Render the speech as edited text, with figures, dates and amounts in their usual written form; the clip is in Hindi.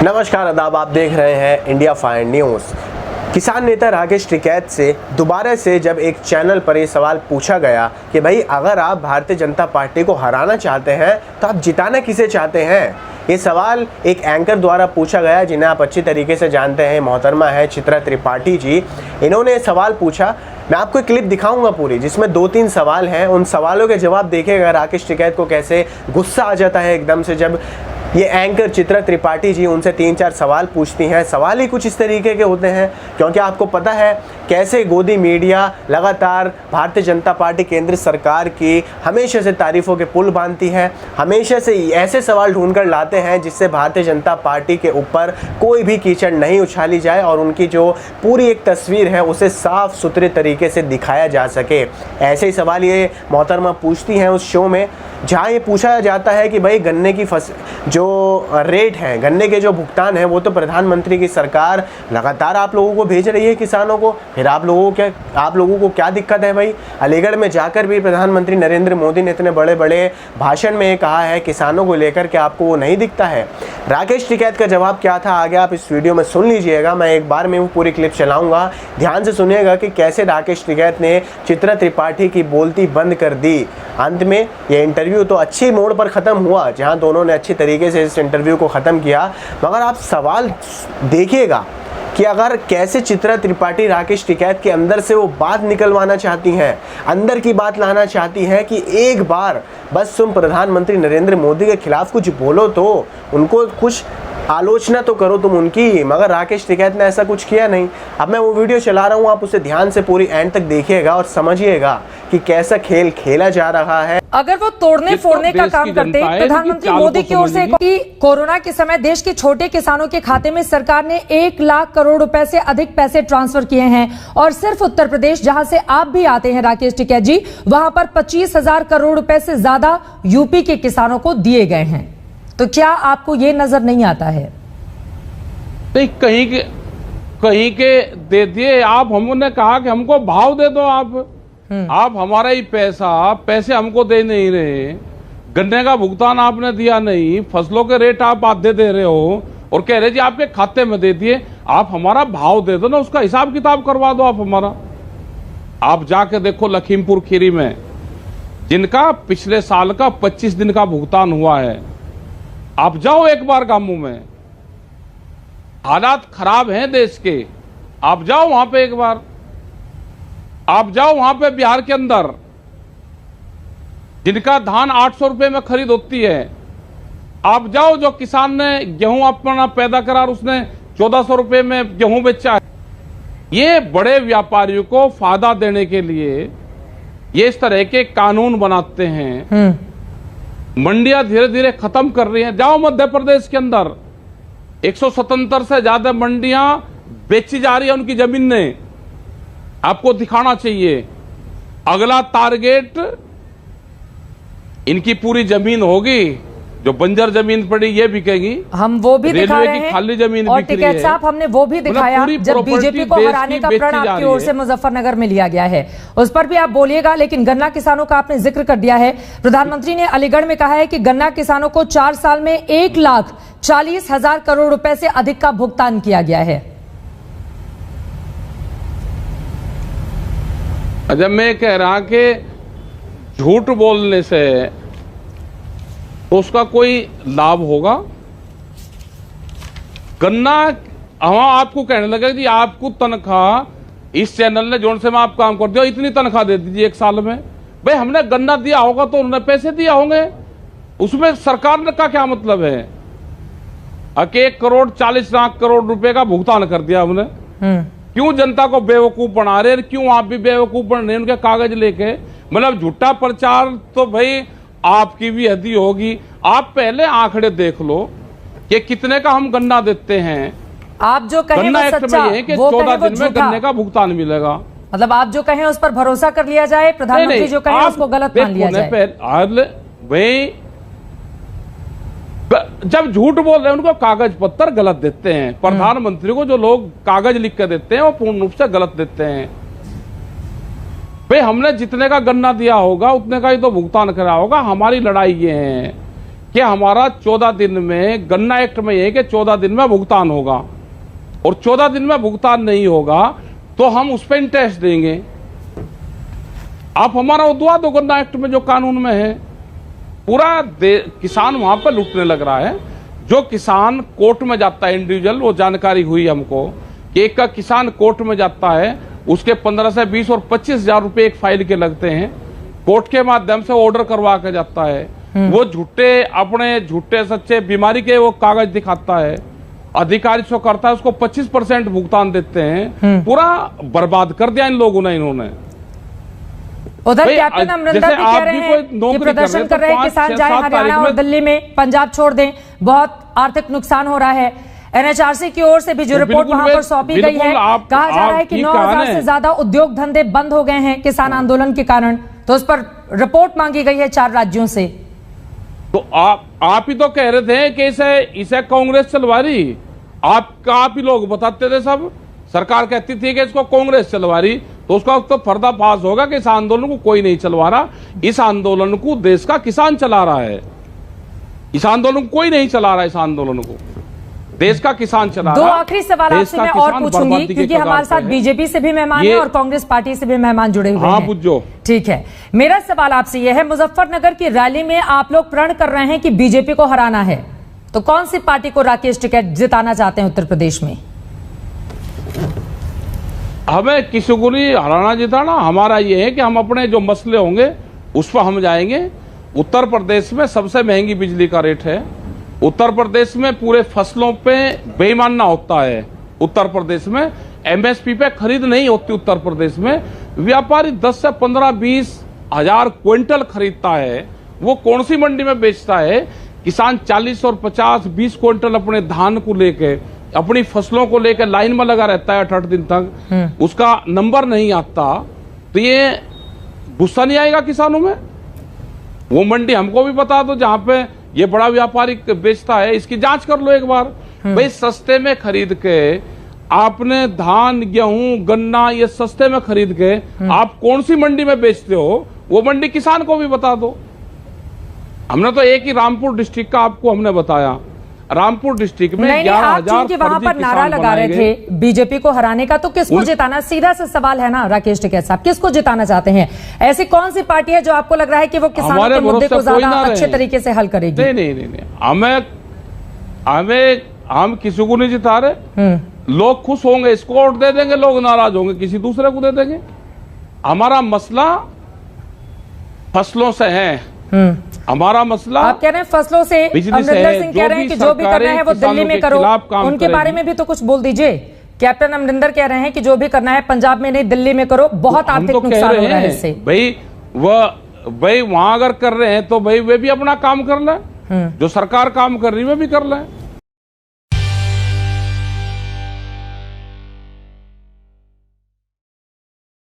नमस्कार आदाब, आप देख रहे हैं इंडिया फाइंड न्यूज़। किसान नेता राकेश टिकैत से दोबारा से जब एक चैनल पर ये सवाल पूछा गया कि भाई अगर आप भारतीय जनता पार्टी को हराना चाहते हैं तो आप जिताना किसे चाहते हैं, ये सवाल एक एंकर द्वारा पूछा गया जिन्हें आप अच्छी तरीके से जानते हैं। मोहतरमा है चित्रा त्रिपाठी जी, इन्होंने सवाल पूछा। मैं आपको एक क्लिप दिखाऊंगा पूरी, जिसमें 2-3 सवाल हैं। उन सवालों के जवाब देखिएगा राकेश टिकैत को कैसे गुस्सा आ जाता है एकदम से जब ये एंकर चित्रा त्रिपाठी जी उनसे 3-4 सवाल पूछती हैं। सवाल ही कुछ इस तरीके के होते हैं, क्योंकि आपको पता है कैसे गोदी मीडिया लगातार भारतीय जनता पार्टी केंद्र सरकार की हमेशा से तारीफों के पुल बांधती है, हमेशा से ऐसे सवाल ढूंढकर लाते हैं जिससे भारतीय जनता पार्टी के ऊपर कोई भी कीचड़ नहीं उछाली जाए और उनकी जो पूरी एक तस्वीर है उसे साफ सुथरे तरीके से दिखाया जा सके। ऐसे ही सवाल ये मोहतरमा पूछती हैं उस शो में, जहाँ ये पूछा जाता है कि भाई गन्ने की जो रेट है, गन्ने के जो भुगतान है, वो तो प्रधानमंत्री की सरकार लगातार आप लोगों को भेज रही है किसानों को, फिर आप लोगों को क्या दिक्कत है भाई। अलीगढ़ में जाकर भी प्रधानमंत्री नरेंद्र मोदी ने इतने बड़े बड़े भाषण में कहा है किसानों को लेकर के आपको वो नहीं दिखता है। राकेश टिकैत का जवाब क्या था आगे आप इस वीडियो में सुन लीजिएगा। मैं एक बार में वो पूरी क्लिप चलाऊंगा, ध्यान से सुनिएगा कि कैसे राकेश टिकैत ने चित्रा त्रिपाठी की बोलती बंद कर दी। अंत में ये इंटरव्यू तो अच्छी मोड़ पर ख़त्म हुआ, जहां दोनों ने अच्छी तरीके से इस इंटरव्यू को ख़त्म किया, मगर आप सवाल देखिएगा कि अगर कैसे चित्रा त्रिपाठी राकेश टिकैत के अंदर से वो बात निकलवाना चाहती हैं, अंदर की बात लाना चाहती हैं कि एक बार बस तुम प्रधानमंत्री नरेंद्र मोदी के खिलाफ कुछ बोलो, तो उनको कुछ आलोचना तो करो तुम उनकी, मगर राकेश टिकैत ने ऐसा कुछ किया नहीं। अब मैं वो वीडियो चला रहा हूँ, आप उसे ध्यान से पूरी एंड तक देखिएगा और समझिएगा कि कैसा खेल खेला जा रहा है। अगर वो तोड़ने फोड़ने का काम करते, प्रधानमंत्री मोदी की ओर से कि कोरोना के समय देश के छोटे किसानों के खाते में सरकार ने 1 लाख करोड़ रुपए से अधिक पैसे ट्रांसफर किए हैं, और सिर्फ उत्तर प्रदेश जहां से आप भी आते हैं राकेश टिकैत जी, वहां पर 25,000 करोड़ रुपए से ज्यादा यूपी के किसानों को दिए गए हैं। तो क्या आपको ये नजर नहीं आता है? नहीं, कहीं के दे दिए आप। हमने कहा कि हमको भाव दे दो आप हमारा ही पैसे हमको दे नहीं रहे, गन्ने का भुगतान आपने दिया नहीं, फसलों के रेट आप आधे दे रहे हो और कह रहे जी आपके खाते में दे दिए। आप हमारा भाव दे दो ना, उसका हिसाब किताब करवा दो आप हमारा। आप जाके देखो लखीमपुर खीरी में, जिनका पिछले साल का 25 दिन का भुगतान हुआ है, आप जाओ एक बार गांवों में, हालात खराब हैं देश के, आप जाओ वहां पे एक बार, आप जाओ वहां पे बिहार के अंदर, जिनका धान 800 रुपए में खरीद होती है, आप जाओ जो किसान ने गेहूं अपना पैदा करा और उसने 1400 रुपए में गेहूं बेचा है। ये बड़े व्यापारियों को फायदा देने के लिए ये इस तरह के कानून बनाते हैं। मंडियां धीरे धीरे खत्म कर रही हैं। जाओ मध्य प्रदेश के अंदर 177 से ज्यादा मंडियां बेची जा रही है उनकी जमीन ने, आपको दिखाना चाहिए। अगला टारगेट इनकी पूरी जमीन होगी, जो बंजर जमीन पड़ी ये बिकेगी, हम वो भी दिखा रहे हैं। खाली जमीन और टिकैत साहब हमने वो भी दिखाया जब बीजेपी को हराने का प्रण आपकी ओर से मुजफ्फरनगर में लिया गया है, उस पर भी आप बोलिएगा। लेकिन गन्ना किसानों का आपने जिक्र कर दिया है। प्रधानमंत्री ने अलीगढ़ में कहा है कि गन्ना किसानों को 4 साल में 1,40,000 करोड़ रुपए से अधिक का भुगतान किया गया है। जब मैं कह रहा कि झूठ बोलने से तो उसका कोई लाभ होगा? गन्ना हम आपको कहने लगे जी आपको तनख्वाह इस चैनल ने जोन से मैं आप काम कर दिया इतनी तनख्वाह दे दीजिए 1 साल में। भाई हमने गन्ना दिया होगा तो उन्होंने पैसे दिया होंगे, उसमें सरकार का क्या मतलब है? 1,40,00,000 करोड़ रुपए का भुगतान कर दिया हमने। क्यों जनता को बेवकूफ बना रहे? क्यों आप भी बेवकूफ बन रहे हैं उनके कागज लेके? मतलब झूठा प्रचार तो भाई आपकी भी हदी होगी। आप पहले आंकड़े देख लो कि कितने का हम गन्ना देते हैं। आप जो कहें गन्ना वो एक्ट सच्चा, में है कि वो 14 कहें वो दिन में झूठा। गन्ने का भुगतान मिलेगा। मतलब आप जो कहें उस पर भरोसा कर लिया जाए, प्रधानमंत्री जो कहें उसको गलत मान लिया जाए। भाई जब झूठ बोल रहे हैं उनको कागज पत्तर गलत देते हैं। प्रधानमंत्री को जो लोग कागज लिख के देते हैं वो पूर्ण रूप से गलत देते हैं। भाई हमने जितने का गन्ना दिया होगा उतने का ही तो भुगतान करा होगा। हमारी लड़ाई ये है कि हमारा 14 दिन में, गन्ना एक्ट में ये कि 14 दिन में भुगतान होगा, और 14 दिन में भुगतान नहीं होगा तो हम उस पर इंटरेस्ट देंगे। आप हमारा उदवा दो गन्ना एक्ट में जो कानून में है। पूरा किसान वहां पर लुटने लग रहा है। जो किसान कोर्ट में जाता है इंडिविजुअल, वो जानकारी हुई हमको कि एक का किसान कोर्ट में जाता है, उसके 15 से 20 और 25,000 रुपए एक फाइल के लगते हैं। कोर्ट के माध्यम से ऑर्डर करवा के जाता है, वो अपने झूठे सच्चे बीमारी के वो कागज दिखाता है, अधिकारी से करता है, उसको 25% भुगतान देते हैं। पूरा बर्बाद कर दिया इन लोगों ने। इन्होंने उधर कैप्टन अमरिंदर भी कह रहे हैं कि प्रदर्शन कर रहे हैं किसान, चाहे हरियाणा और दिल्ली में, पंजाब छोड़ दें, बहुत आर्थिक नुकसान हो रहा है। एनएचआरसी की ओर से भी जो रिपोर्ट वहां पर सौंपी गई है, कहा जा रहा है कि 9,000 से ज्यादा उद्योग धंधे बंद हो गए हैं किसान आंदोलन के कारण। तो उस पर रिपोर्ट मांगी गई है 4 राज्यों से। तो आप ही तो कह रहे थे कि इसे कांग्रेस चलवा रही। आप ही लोग बताते थे, सब सरकार कहती थी कि इसको कांग्रेस चलवा रही, तो उसका तो पर्दाफाश होगा कि इस आंदोलन को कोई नहीं चलवा रहा। इस आंदोलन को देश का किसान चला रहा है। इस आंदोलन को कोई नहीं चला रहा, इस आंदोलन को देश का किसान चला रहा है। 2 आखिरी सवाल आपसे मैं और पूछूंगी, क्योंकि हमारे साथ बीजेपी से भी मेहमान है और कांग्रेस पार्टी से भी मेहमान जुड़े हुए हैं। पूछो। ठीक है, मेरा सवाल आपसे यह है, मुजफ्फरनगर की रैली में आप लोग प्रण कर रहे हैं कि बीजेपी को हराना है, तो कौन सी पार्टी को राकेश टिकैत जिताना चाहते हैं उत्तर प्रदेश में? हमें किसी को नहीं हराना जिताना। हमारा ये है कि हम अपने जो मसले होंगे उस पर हम जाएंगे। उत्तर प्रदेश में सबसे महंगी बिजली का रेट है। उत्तर प्रदेश में पूरे फसलों पे बेईमानना होता है। उत्तर प्रदेश में एमएसपी पे खरीद नहीं होती। उत्तर प्रदेश में व्यापारी 10 से 15-20 हजार क्विंटल खरीदता है, वो कौन सी मंडी में बेचता है? किसान 40 और 50-20 क्विंटल अपने धान को लेके, अपनी फसलों को लेकर लाइन में लगा रहता है 8 दिन तक, उसका नंबर नहीं आता। तो ये गुस्सा नहीं आएगा किसानों में? वो मंडी हमको भी बता दो जहां पे ये बड़ा व्यापारी बेचता है, इसकी जांच कर लो एक बार। भाई सस्ते में खरीद के आपने धान, गेहूं, गन्ना ये सस्ते में खरीद के आप कौन सी मंडी में बेचते हो, वो मंडी किसान को भी बता दो। हमने तो एक ही रामपुर डिस्ट्रिक्ट का आपको हमने बताया। रामपुर डिस्ट्रिक्ट में 11,000 वहां पर नारा लगा रहे थे बीजेपी को हराने का, तो किसको जिताना? सीधा सा सवाल है ना राकेश टिकैत साहब, किसको जिताना चाहते हैं? ऐसी कौन सी पार्टी है जो आपको लग रहा है कि वो किसानों के मुद्दे को ज्यादा अच्छे तरीके से हल करेगी? नहीं, हम किसी को नहीं जिता रहे। लोग खुश होंगे, इसको वोट दे देंगे, लोग नाराज होंगे, किसी दूसरे को दे देंगे। हमारा मसला फसलों से है। हमारा मसला, आप कह रहे हैं फसलों से, अमरिंदर सिंह कह रहे हैं कि जो भी करना है वो दिल्ली में करो, उनके बारे में भी तो कुछ बोल दीजिए। कैप्टन अमरिंदर कह रहे हैं कि जो भी करना है पंजाब में नहीं दिल्ली में करो, बहुत आर्थिक नुकसान हो रहा है इससे। भाई वहां अगर कर रहे हैं तो भाई वे भी अपना काम कर लें, जो सरकार काम कर रही है वे भी कर लें।